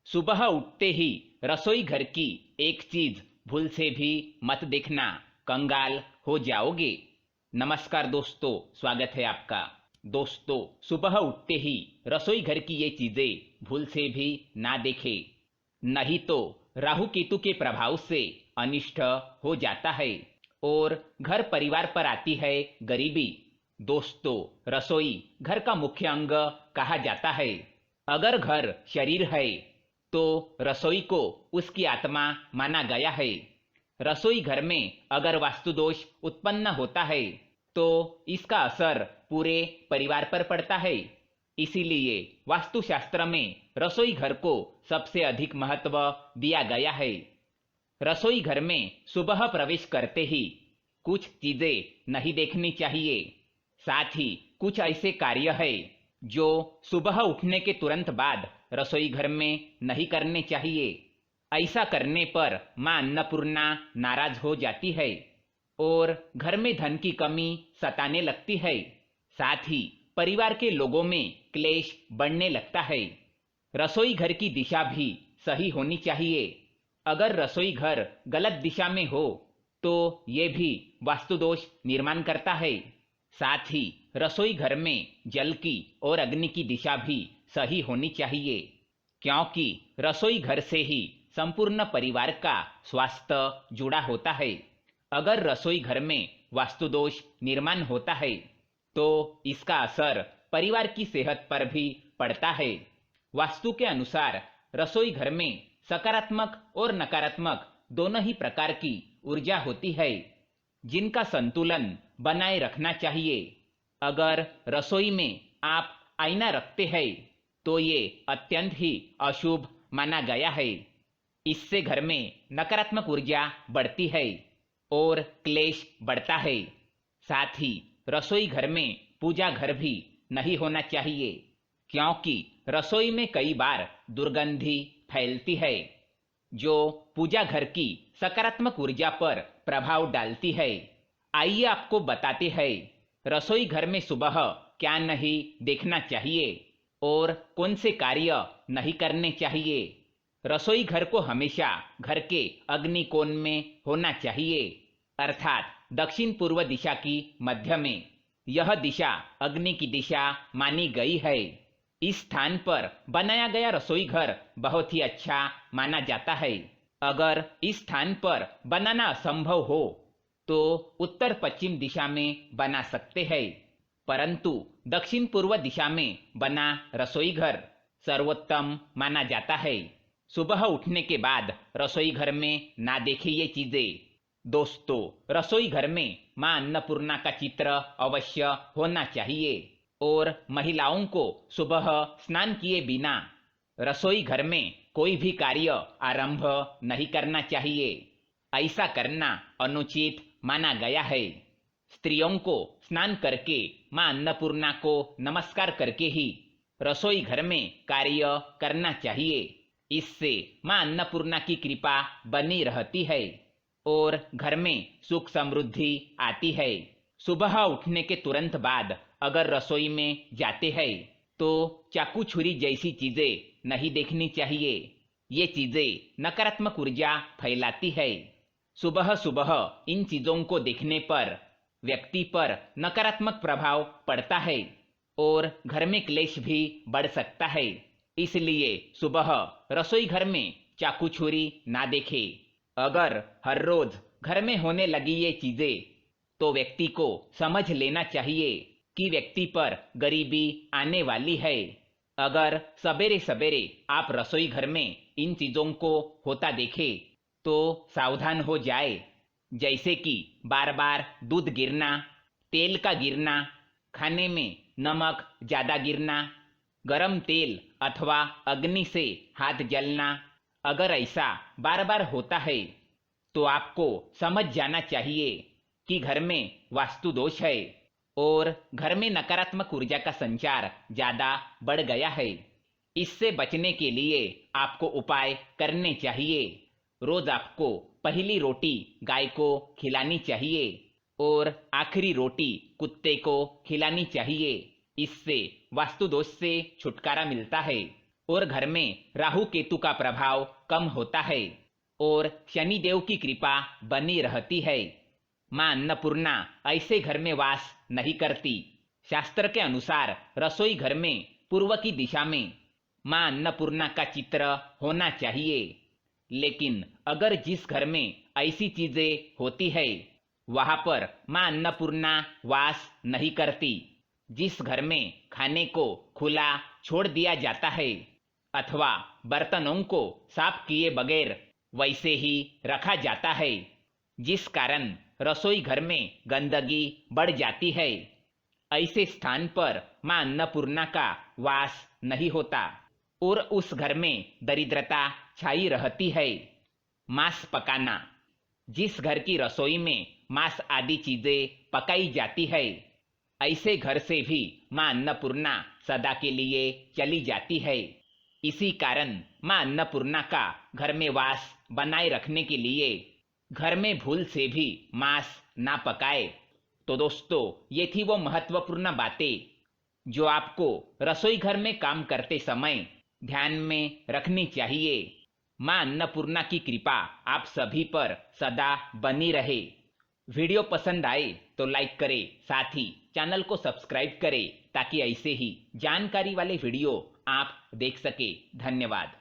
सुबह उठते ही रसोई घर की एक चीज भूल से भी मत देखना, कंगाल हो जाओगे। नमस्कार दोस्तों, स्वागत है आपका। दोस्तों, सुबह उठते ही रसोई घर की ये चीजें भूल से भी ना देखें, नहीं तो राहु केतु के प्रभाव से अनिष्ट हो जाता है और घर परिवार पर आती है गरीबी। दोस्तों, रसोई घर का मुख्य अंग कहा जाता है। अगर घर शरीर है तो रसोई को उसकी आत्मा माना गया है। रसोई घर में अगर वास्तु दोष उत्पन्न होता है तो इसका असर पूरे परिवार पर पड़ता है। इसीलिए वास्तुशास्त्र में रसोई घर को सबसे अधिक महत्व दिया गया है। रसोई घर में सुबह प्रवेश करते ही कुछ चीजें नहीं देखनी चाहिए। साथ ही कुछ ऐसे कार्य है जो सुबह उठने के तुरंत बाद रसोई घर में नहीं करने चाहिए। ऐसा करने पर मां अन्नपूर्णा नाराज हो जाती है और घर में धन की कमी सताने लगती है। साथ ही परिवार के लोगों में क्लेश बढ़ने लगता है। रसोई घर की दिशा भी सही होनी चाहिए। अगर रसोई घर गलत दिशा में हो तो ये भी वास्तु दोष निर्माण करता है। साथ ही रसोई घर में जल की और अग्नि की दिशा भी सही होनी चाहिए, क्योंकि रसोई घर से ही संपूर्ण परिवार का स्वास्थ्य जुड़ा होता है। अगर रसोई घर में वास्तु दोष निर्माण होता है तो इसका असर परिवार की सेहत पर भी पड़ता है। वास्तु के अनुसार रसोई घर में सकारात्मक और नकारात्मक दोनों ही प्रकार की ऊर्जा होती है, जिनका संतुलन बनाए रखना चाहिए। अगर रसोई में आप आईना रखते हैं तो ये अत्यंत ही अशुभ माना गया है। इससे घर में नकारात्मक ऊर्जा बढ़ती है और क्लेश बढ़ता है। साथ ही रसोई घर में पूजा घर भी नहीं होना चाहिए, क्योंकि रसोई में कई बार दुर्गंधी फैलती है जो पूजा घर की सकारात्मक ऊर्जा पर प्रभाव डालती है। आइए आपको बताते हैं रसोई घर में सुबह क्या नहीं देखना चाहिए और कौन से कार्य नहीं करने चाहिए। रसोई घर को हमेशा घर के अग्नि कोण में होना चाहिए, अर्थात दक्षिण पूर्व दिशा की मध्य में। यह दिशा अग्नि की दिशा मानी गई है। इस स्थान पर बनाया गया रसोई घर बहुत ही अच्छा माना जाता है। अगर इस स्थान पर बनाना असंभव हो तो उत्तर पश्चिम दिशा में बना सकते हैं, परंतु दक्षिण पूर्व दिशा में बना रसोई घर सर्वोत्तम माना जाता है। सुबह उठने के बाद रसोई घर में ना देखें ये चीजें। दोस्तों, रसोई घर में मां अन्नपूर्णा का चित्र अवश्य होना चाहिए और महिलाओं को सुबह स्नान किए बिना रसोई घर में कोई भी कार्य आरंभ नहीं करना चाहिए। ऐसा करना अनुचित माना गया है। स्त्रियों को स्नान करके मां अन्नपूर्णा को नमस्कार करके ही रसोई घर में कार्य करना चाहिए। इससे मां अन्नपूर्णा की कृपा बनी रहती है और घर में सुख समृद्धि आती है। सुबह उठने के तुरंत बाद अगर रसोई में जाते हैं तो चाकू छुरी जैसी चीजें नहीं देखनी चाहिए। ये चीजें नकारात्मक ऊर्जा फैलाती है। सुबह सुबह इन चीजों को देखने पर व्यक्ति पर नकारात्मक प्रभाव पड़ता है और घर में क्लेश भी बढ़ सकता है। इसलिए सुबह रसोई घर में चाकू छुरी ना देखें। अगर हर रोज घर में होने लगी ये चीजें तो व्यक्ति को समझ लेना चाहिए कि व्यक्ति पर गरीबी आने वाली है। अगर सवेरे सवेरे आप रसोई घर में इन चीजों को होता देखें तो सावधान हो जाए, जैसे कि बार बार दूध गिरना, तेल का गिरना, खाने में नमक ज्यादा गिरना, गरम तेल अथवा अग्नि से हाथ जलना। अगर ऐसा बार बार होता है तो आपको समझ जाना चाहिए कि घर में वास्तु दोष है और घर में नकारात्मक ऊर्जा का संचार ज्यादा बढ़ गया है। इससे बचने के लिए आपको उपाय करने चाहिए। रोज आपको पहली रोटी गाय को खिलानी चाहिए और आखिरी रोटी कुत्ते को खिलानी चाहिए। इससे वास्तु दोष से छुटकारा मिलता है। और घर में राहु केतु का प्रभाव कम होता है और शनिदेव की कृपा बनी रहती है। मां अन्नपूर्णा ऐसे घर में वास नहीं करती। शास्त्र के अनुसार रसोई घर में पूर्व की दिशा में मां अन्नपूर्णा का चित्र होना चाहिए। लेकिन अगर जिस घर में ऐसी चीजें होती है वहां पर मां अन्नपूर्णा वास नहीं करती, जिस घर में खाने को खुला छोड़ दिया जाता है अथवा बर्तनों को साफ किए बगैर वैसे ही रखा जाता है, जिस कारण रसोई घर में गंदगी बढ़ जाती है, ऐसे स्थान पर मां अन्नपूर्णा का वास नहीं होता और उस घर में दरिद्रता छाई रहती है। मांस पकाना। जिस घर की रसोई में मांस आदि चीजें पकाई जाती है, ऐसे घर से भी मां अन्नपूर्णा सदा के लिए चली जाती है। इसी कारण मां अन्नपूर्णा का घर में वास बनाए रखने के लिए घर में भूल से भी मांस ना पकाए। तो दोस्तों, ये थी वो महत्वपूर्ण बातें जो आपको रसोई घर में काम करते समय ध्यान में रखनी चाहिए। मां अन्नपूर्णा की कृपा आप सभी पर सदा बनी रहे। वीडियो पसंद आए तो लाइक करें, साथ ही चैनल को सब्सक्राइब करें ताकि ऐसे ही जानकारी वाले वीडियो आप देख सके। धन्यवाद।